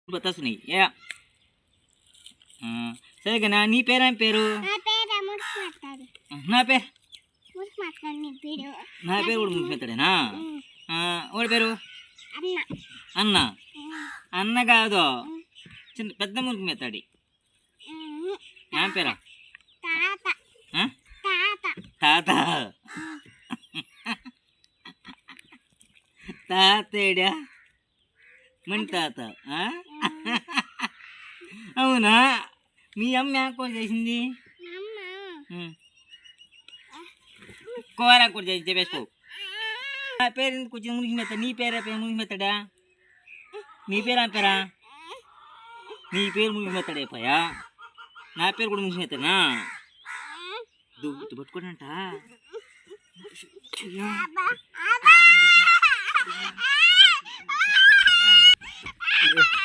బతాసుని yeah సరే కన్నా నీ పేరేం పేరు నా పేరు నా పేరు కూడా ముగిమెత్తాడేనా వాడి పేరు అన్న అన్న కాదు చిన్న పెద్ద మురికి మెత్తాడి ఏం పేరా తాత తాతేడా మణి తాత అవునా మీ అమ్మ కూర చేసింది కూర కూర చేసి చెప్పేసుకో నా పేరు కొంచెం మునికి మెత్తాడు నీ పేరు మునికి మెత్తాడా నీ పేరు ఆ పేరా నీ పేరు మునికి మెత్తాడు అయిపోయా నా పేరు కూడా మునికి మెత్తానా దువ్వు పట్టుకోడంట Yeah.